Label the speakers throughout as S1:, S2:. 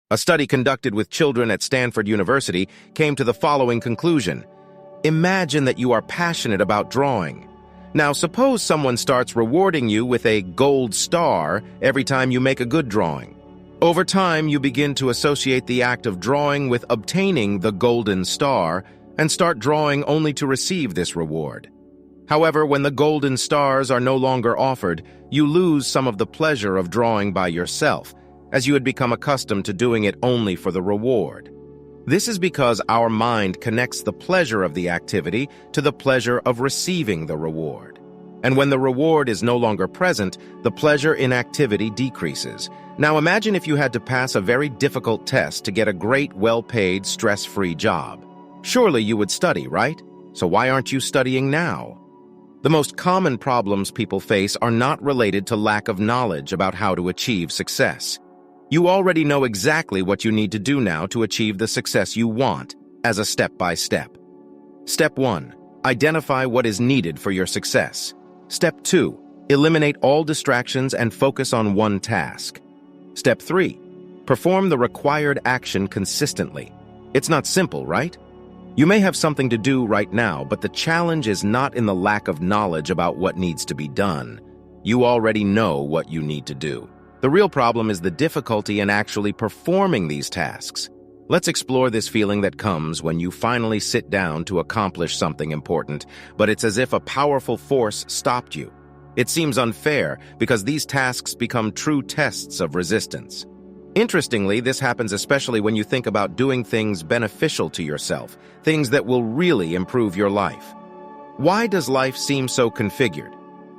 S1: A study conducted with children at Stanford University came to the following conclusion. Imagine that you are passionate about drawing. Now, suppose someone starts rewarding you with a gold star every time you make a good drawing. Over time, you begin to associate the act of drawing with obtaining the golden star and start drawing only to receive this reward. However, when the golden stars are no longer offered, you lose some of the pleasure of drawing by yourself, as you had become accustomed to doing it only for the reward. This is because our mind connects the pleasure of the activity to the pleasure of receiving the reward. And when the reward is no longer present, the pleasure in activity decreases. Now imagine if you had to pass a very difficult test to get a great, well-paid, stress-free job. Surely you would study, right? So why aren't you studying now? The most common problems people face are not related to lack of knowledge about how to achieve success. You already know exactly what you need to do now to achieve the success you want, as a step-by-step. Step 1. Identify what is needed for your success. Step 2. Eliminate all distractions and focus on one task. Step 3. Perform the required action consistently. It's not simple, right? You may have something to do right now, but the challenge is not in the lack of knowledge about what needs to be done. You already know what you need to do. The real problem is the difficulty in actually performing these tasks. Let's explore this feeling that comes when you finally sit down to accomplish something important, but it's as if a powerful force stopped you. It seems unfair because these tasks become true tests of resistance. Interestingly, this happens especially when you think about doing things beneficial to yourself, things that will really improve your life. Why does life seem so configured?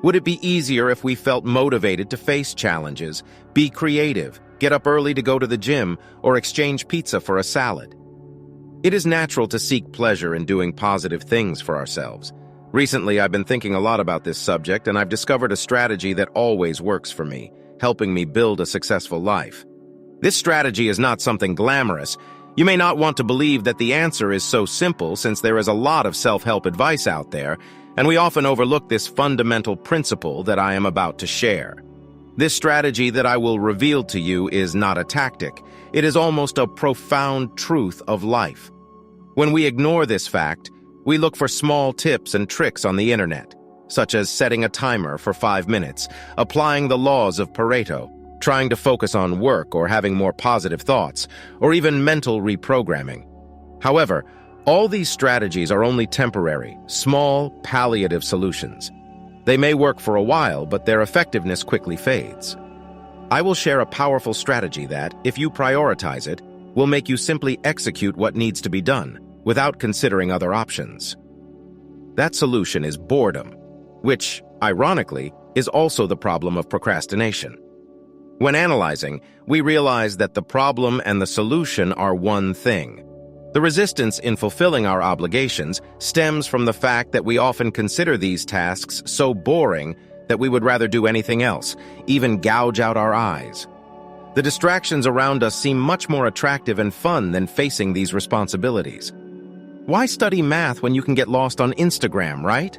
S1: Would it be easier if we felt motivated to face challenges, be creative, get up early to go to the gym, or exchange pizza for a salad? It is natural to seek pleasure in doing positive things for ourselves. Recently, I've been thinking a lot about this subject, and I've discovered a strategy that always works for me, helping me build a successful life. This strategy is not something glamorous. You may not want to believe that the answer is so simple since there is a lot of self-help advice out there, and we often overlook this fundamental principle that I am about to share. This strategy that I will reveal to you is not a tactic. It is almost a profound truth of life. When we ignore this fact, we look for small tips and tricks on the internet, such as setting a timer for 5 minutes, applying the laws of Pareto, trying to focus on work or having more positive thoughts, or even mental reprogramming. However, all these strategies are only temporary, small, palliative solutions. They may work for a while, but their effectiveness quickly fades. I will share a powerful strategy that, if you prioritize it, will make you simply execute what needs to be done, without considering other options. That solution is boredom, which, ironically, is also the problem of procrastination. When analyzing, we realize that the problem and the solution are one thing. The resistance in fulfilling our obligations stems from the fact that we often consider these tasks so boring that we would rather do anything else, even gouge out our eyes. The distractions around us seem much more attractive and fun than facing these responsibilities. Why study math when you can get lost on Instagram, right?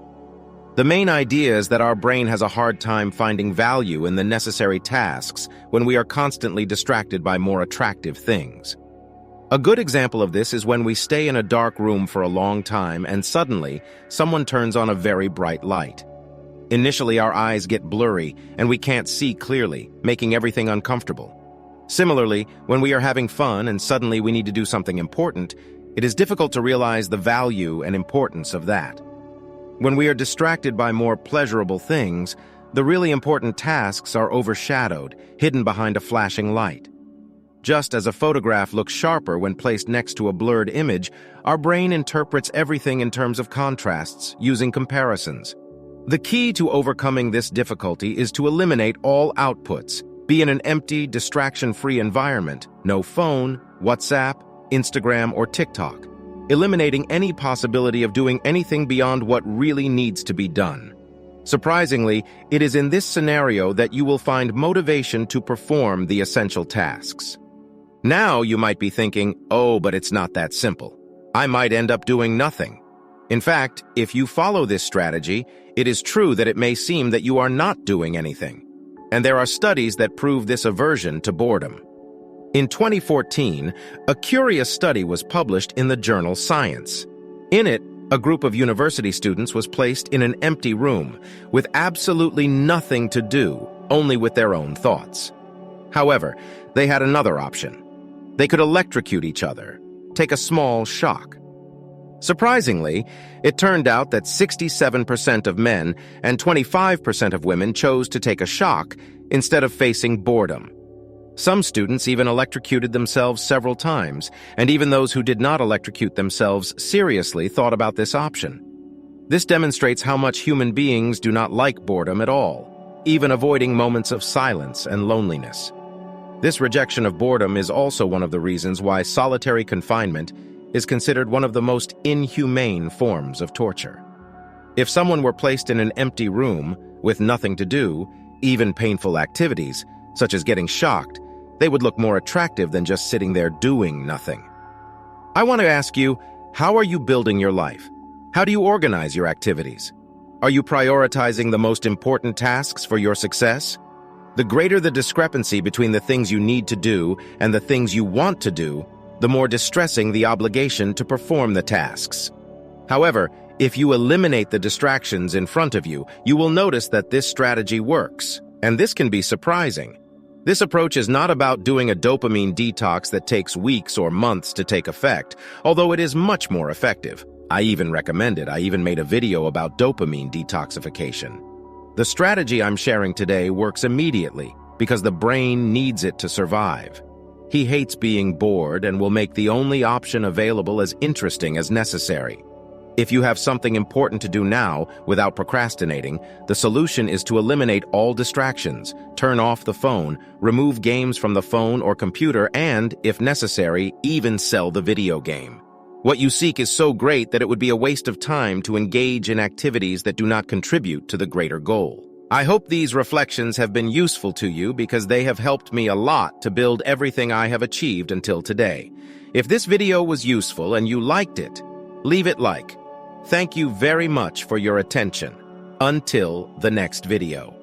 S1: The main idea is that our brain has a hard time finding value in the necessary tasks when we are constantly distracted by more attractive things. A good example of this is when we stay in a dark room for a long time and suddenly someone turns on a very bright light. Initially, our eyes get blurry and we can't see clearly, making everything uncomfortable. Similarly, when we are having fun and suddenly we need to do something important, it is difficult to realize the value and importance of that. When we are distracted by more pleasurable things, the really important tasks are overshadowed, hidden behind a flashing light. Just as a photograph looks sharper when placed next to a blurred image, our brain interprets everything in terms of contrasts, using comparisons. The key to overcoming this difficulty is to eliminate all outputs, be in an empty, distraction-free environment, no phone, WhatsApp, Instagram, or TikTok, eliminating any possibility of doing anything beyond what really needs to be done. Surprisingly, it is in this scenario that you will find motivation to perform the essential tasks. Now you might be thinking, oh, but it's not that simple. I might end up doing nothing. In fact, if you follow this strategy, it is true that it may seem that you are not doing anything. And there are studies that prove this aversion to boredom. In 2014, a curious study was published in the journal Science. In it, a group of university students was placed in an empty room with absolutely nothing to do, only with their own thoughts. However, they had another option. They could electrocute each other, take a small shock. Surprisingly, it turned out that 67% of men and 25% of women chose to take a shock instead of facing boredom. Some students even electrocuted themselves several times, and even those who did not electrocute themselves seriously thought about this option. This demonstrates how much human beings do not like boredom at all, even avoiding moments of silence and loneliness. This rejection of boredom is also one of the reasons why solitary confinement is considered one of the most inhumane forms of torture. If someone were placed in an empty room with nothing to do, even painful activities, such as getting shocked, they would look more attractive than just sitting there doing nothing. I want to ask you, how are you building your life? How do you organize your activities? Are you prioritizing the most important tasks for your success? The greater the discrepancy between the things you need to do and the things you want to do, the more distressing the obligation to perform the tasks. However, if you eliminate the distractions in front of you, you will notice that this strategy works, and this can be surprising. This approach is not about doing a dopamine detox that takes weeks or months to take effect, although it is much more effective. I even recommend it. I even made a video about dopamine detoxification. The strategy I'm sharing today works immediately because the brain needs it to survive. He hates being bored and will make the only option available as interesting as necessary. If you have something important to do now without procrastinating, the solution is to eliminate all distractions, turn off the phone, remove games from the phone or computer, and, if necessary, even sell the video game. What you seek is so great that it would be a waste of time to engage in activities that do not contribute to the greater goal. I hope these reflections have been useful to you because they have helped me a lot to build everything I have achieved until today. If this video was useful and you liked it, leave it like. Thank you very much for your attention. Until the next video.